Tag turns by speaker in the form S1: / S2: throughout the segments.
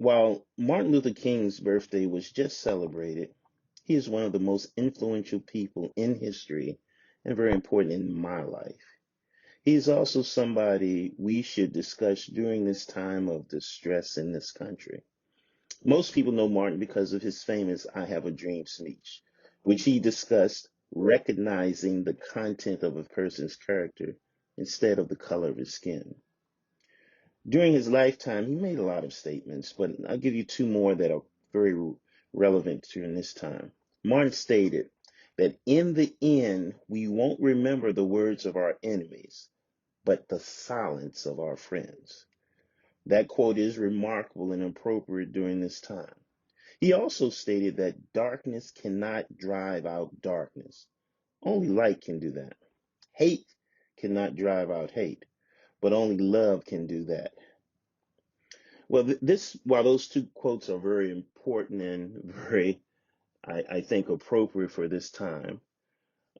S1: While Martin Luther King's birthday was just celebrated, he is one of the most influential people in history and very important in my life. He is also somebody we should discuss during this time of distress in this country. Most people know Martin because of his famous I Have a Dream speech, which he discussed recognizing the content of a person's character instead of the color of his skin. During his lifetime, he made a lot of statements, but I'll give you two more that are very relevant during this time. Martin stated that in the end, we won't remember the words of our enemies, but the silence of our friends. That quote is remarkable and appropriate during this time. He also stated that darkness cannot drive out darkness. Only light can do that. Hate cannot drive out hate, but only love can do that. Well, while those two quotes are very important and very, I think, appropriate for this time,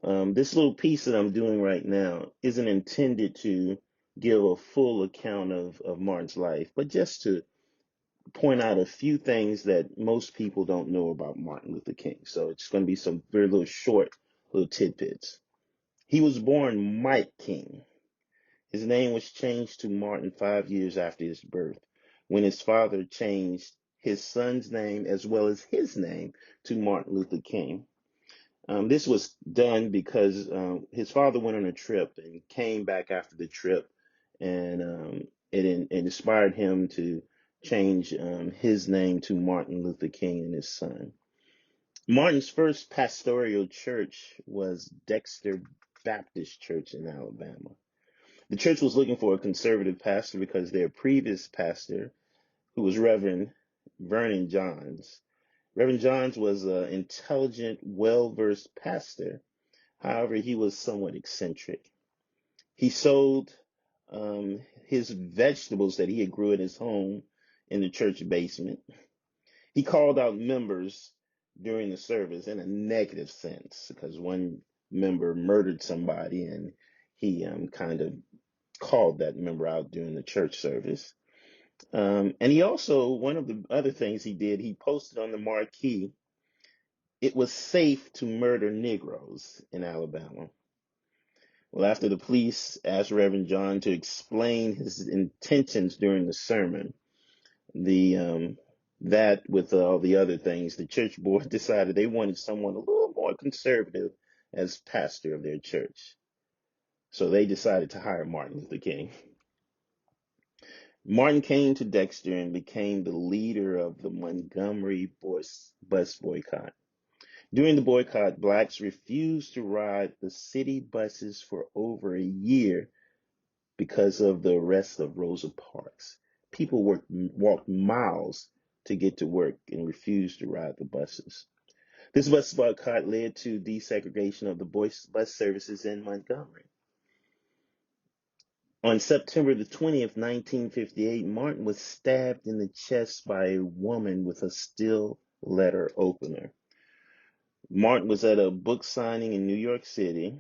S1: this little piece that I'm doing right now isn't intended to give a full account of Martin's life, but just to point out a few things that most people don't know about Martin Luther King. So it's going to be some very little short little tidbits. He was born Mike King. His name was changed to Martin 5 years after his birth, when his father changed his son's name as well as his name to Martin Luther King. This was done because his father went on a trip and came back after the trip, and it inspired him to change his name to Martin Luther King and his son. Martin's first pastoral church was Dexter Baptist Church in Alabama. The church was looking for a conservative pastor because their previous pastor, who was Reverend Vernon Johns, Reverend Johns was an intelligent, well-versed pastor. However, he was somewhat eccentric. He sold his vegetables that he had grew at his home in the church basement. He called out members during the service in a negative sense because one member murdered somebody and he kind of called that member out during the church service. And he also, one of the other things he did, he posted on the marquee, it was safe to murder Negroes in Alabama. Well, after the police asked Reverend John to explain his intentions during the sermon, the that with all the other things, the church board decided they wanted someone a little more conservative as pastor of their church. So they decided to hire Martin Luther King. Martin came to Dexter and became the leader of the Montgomery bus boycott. During the boycott, blacks refused to ride the city buses for over a year because of the arrest of Rosa Parks. People walked miles to get to work and refused to ride the buses. This bus boycott led to desegregation of the bus services in Montgomery. On September the 20th, 1958, Martin was stabbed in the chest by a woman with a steel letter opener. Martin was at a book signing in New York City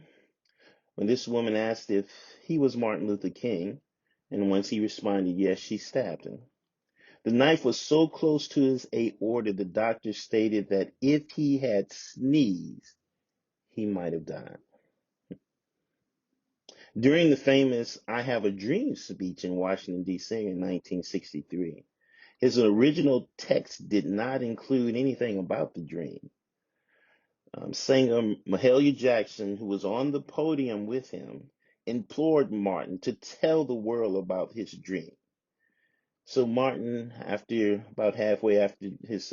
S1: when this woman asked if he was Martin Luther King, and once he responded yes, she stabbed him. The knife was so close to his aorta, the doctor stated that if he had sneezed, he might have died. During the famous I Have a Dream speech in Washington, D.C. in 1963, his original text did not include anything about the dream. Singer Mahalia Jackson, who was on the podium with him, implored Martin to tell the world about his dream. So Martin, after about halfway after his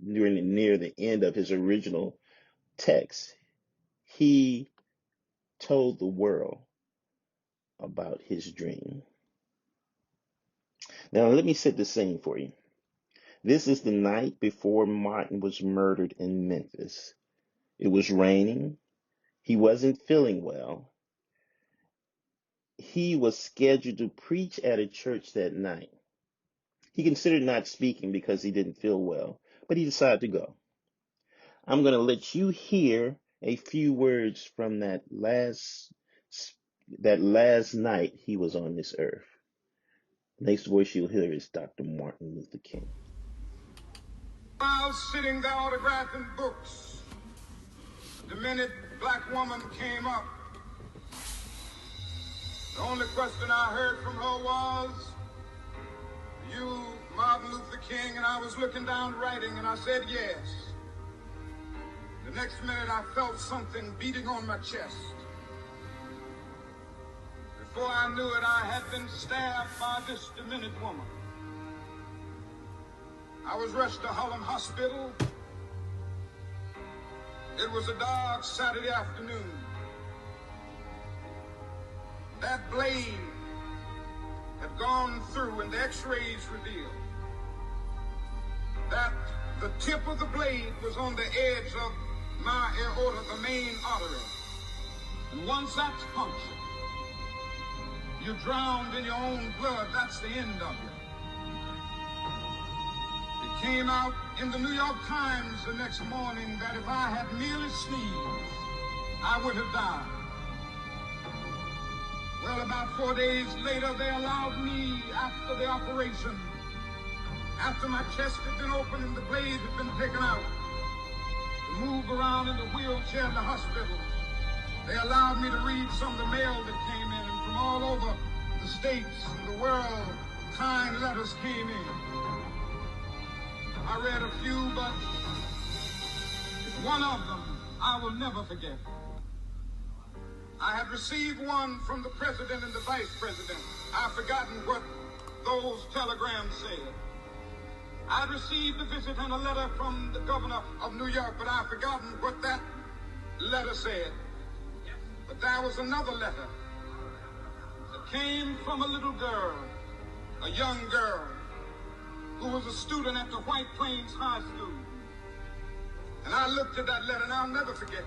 S1: near the end of his original text, he told the world about his dream. Now let me set the scene for you. This is the night before Martin was murdered in Memphis. It was raining. He wasn't feeling well. He was scheduled to preach at a church that night. He considered not speaking because he didn't feel well, but he decided to go. I'm going to let you hear a few words from that last night he was on this earth. The next voice you'll hear is Dr. Martin Luther King.
S2: While sitting there autographing books, the minute black woman came up, the only question I heard from her was, "You, Martin Luther King?" And I was looking down writing, and I said, "Yes." The next minute, I felt something beating on my chest. Before I knew it, I had been stabbed by this demented woman. I was rushed to Harlem Hospital. It was a dark Saturday afternoon. That blade had gone through, and the x-rays revealed that the tip of the blade was on the edge of my aorta, the main artery. And once that's punctured, you're drowned in your own blood. That's the end of you. It came out in the New York Times the next morning that if I had merely sneezed, I would have died. Well, about 4 days later, they allowed me, after the operation, after my chest had been opened and the blade had been taken out, to move around in the wheelchair in the hospital. They allowed me to read some of the mail that came in, and from all over the states and the world, kind letters came in. I read a few, but one of them I will never forget. I had received one from the president and the vice president. I've forgotten what those telegrams said. I'd received a visit and a letter from the governor of New York, but I've forgotten what that letter said. But there was another letter that came from a little girl, a young girl, who was a student at the White Plains High School. And I looked at that letter, and I'll never forget it.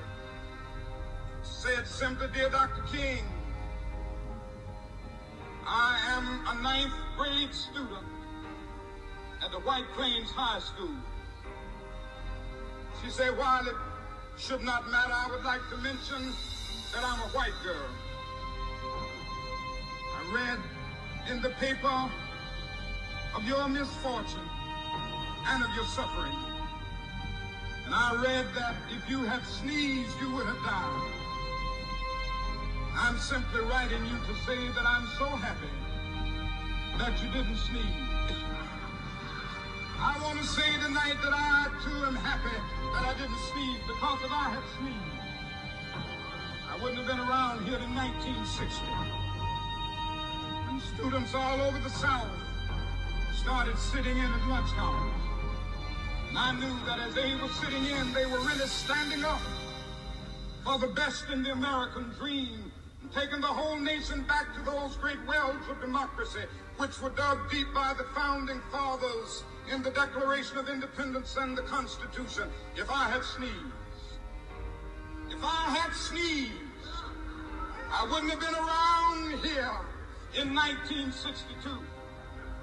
S2: It said simply, "Dear Dr. King, I am a 9th grade student at the White Plains High School." She said, "While it should not matter, I would like to mention that I'm a white girl. I read in the paper of your misfortune and of your suffering. And I read that if you had sneezed, you would have died. I'm simply writing you to say that I'm so happy that you didn't sneeze. I want to say tonight that I, too, am happy that I didn't sneeze, because if I had sneezed, I wouldn't have been around here in 1960. And students all over the South started sitting in at lunch hours. And I knew that as they were sitting in, they were really standing up for the best in the American dream, and taking the whole nation back to those great wells of democracy, which were dug deep by the founding fathers in the Declaration of Independence and the Constitution. If I had sneezed, I wouldn't have been around here in 1962.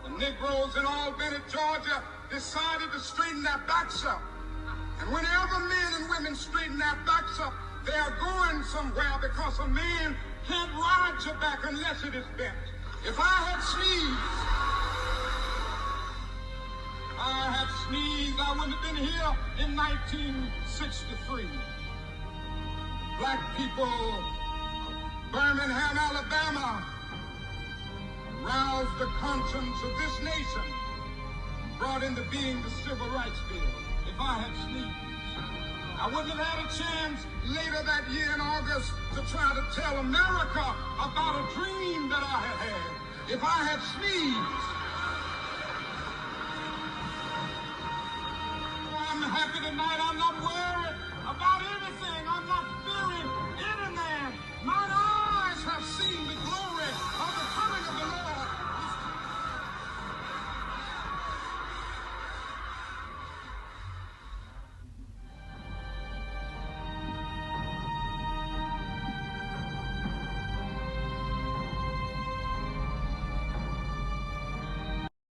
S2: The Negroes in Albany, Georgia, decided to straighten their backs up. And whenever men and women straighten their backs up, they are going somewhere, because a man can't ride your back unless it is bent. If I had sneezed, I wouldn't have been here in 1963. Black people of Birmingham, Alabama, roused the conscience of this nation, brought into being the Civil Rights Bill. If I had sneezed, I wouldn't have had a chance later that year in August to try to tell America about a dream that I had had. If I had sneezed,